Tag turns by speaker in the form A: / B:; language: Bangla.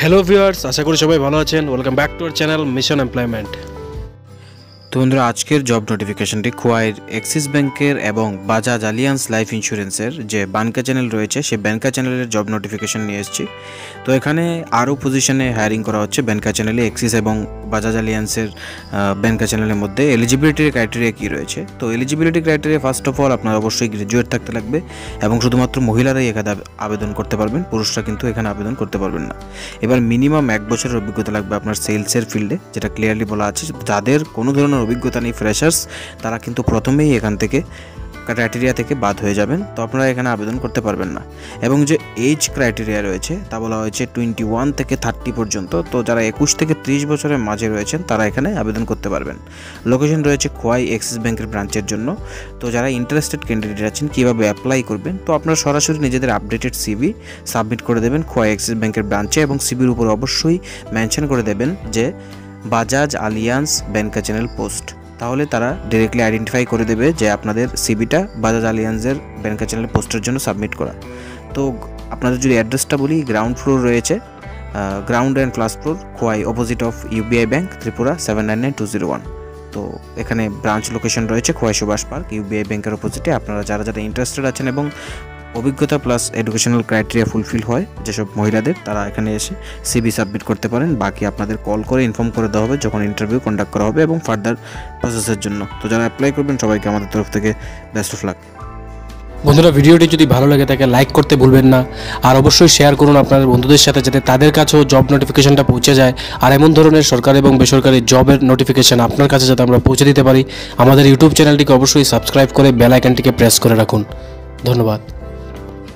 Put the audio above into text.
A: হ্যালো ভিউয়ার্স, আশা করি সবাই ভালো আছেন। Welcome back to our channel mission employment.
B: তো বন্ধুরা, আজকের জব নোটিফিকেশনটি খোয়াইয়ের অ্যাক্সিস ব্যাংকের এবং বাজাজ আলিয়ান্স লাইফ ইন্স্যুরেন্সের যে বানকা চ্যানেল রয়েছে সেই বানকা চ্যানেলের জব নোটিফিকেশন নিয়ে এসেছি। তো এখানে আরও পজিশনে হায়ারিং করা হচ্ছে বানকা চ্যানেলে। অ্যাক্সিস এবং বাজাজ আলিয়ান্সের বানকা চ্যানেলের মধ্যে এলিজিবিলিটির ক্রাইটেরিয়া কী রয়েছে? তো eligibility criteria first of all আপনার অবশ্যই গ্র্যাজুয়েট থাকতে লাগবে এবং শুধুমাত্র মহিলারাই এখানে আবেদন করতে পারবেন, পুরুষরা কিন্তু এখানে আবেদন করতে পারবেন না। এবার মিনিমাম 1 বছরের অভিজ্ঞতা লাগবে আপনার সেলসের ফিল্ডে, যেটা ক্লিয়ারলি বলা আছে। যাদের কোনো ধরনের অভিজ্ঞতা নেই, ফ্রেশার্স, তারা কিন্তু প্রথমেই এখান থেকে ক্রাইটেরিয়া থেকে বাদ হয়ে যাবেন। তো আপনারা এখানে আবেদন করতে পারবেন না। এবং যে এজ ক্রাইটেরিয়া রয়েছে তা বলা হয়েছে 21 থেকে 30 পর্যন্ত। তো যারা 21 থেকে 30 বছরের মাঝে রয়েছেন তারা এখানে আবেদন করতে পারবেন। লোকেশন রয়েছে খোয়াই অ্যাক্সিস ব্যাংকের ব্রাঞ্চের জন্য। তো যারা ইন্টারেস্টেড ক্যান্ডিডেট আছেন কীভাবে অ্যাপ্লাই করবেন, তো আপনারা সরাসরি নিজেদের আপডেটেড সিভি সাবমিট করে দেবেন খোয়াই অ্যাক্সিস ব্যাংকের ব্রাঞ্চে এবং সিভির উপর অবশ্যই মেনশন করে দেবেন যে Bajaj alliance Banka channel post. তাহলে তারা ডিরেক্টলি আইডেন্টিফাই করে দেবে যে আপনাদের সিভিটা বাজাজ আলিয়ান্সের বানকা চ্যানেল পোস্টের জন্য সাবমিট করা। তো আপনাদের যদি অ্যাড্রেসটা বলি, গ্রাউন্ড ফ্লোর রয়েছে, ground and class floor, Khowai, opposite of UBI bank, Tripura 799201। তো এখানে ব্রাঞ্চ লোকেশন রয়েছে খোয়াই সুভাষ পার্ক, ইউবিআই ব্যাংকের অপোজিটে। আপনারা যারা যারা ইন্টারেস্টেড আছেন এবং অভিজ্ঞতা প্লাস এডুকেশনাল ক্রাইটেরিয়া ফুলফিল হয় যেসব মহিলাদের, তারা এখানে এসে সিভি সাবমিট করতে পারেন। বাকি আপনাদের কল করে ইনফর্ম করে দেওয়া হবে যখন ইন্টারভিউ কন্ডাক্ট করা হবে এবং ফার্দার প্রসেসের জন্য। তো যারা অ্যাপ্লাই করবেন সবাইকে আমাদের তরফ থেকে বেস্ট অফ লাক।
A: বন্ধুরা, ভিডিওটি যদি ভালো লাগে থাকে লাইক করতে ভুলবেন না, আর অবশ্যই শেয়ার করুন আপনাদের বন্ধুদের সাথে, যাতে তাদের কাছেও জব নোটিফিকেশনটা পৌঁছে যায়। আর এমন ধরনের সরকারি এবং বেসরকারি জবের নোটিফিকেশন আপনার কাছে যাতে আমরা পৌঁছে দিতে পারি, আমাদের ইউটিউব চ্যানেলটিকে অবশ্যই সাবস্ক্রাইব করে বেল আইকনটিকে প্রেস করে রাখুন। ধন্যবাদ।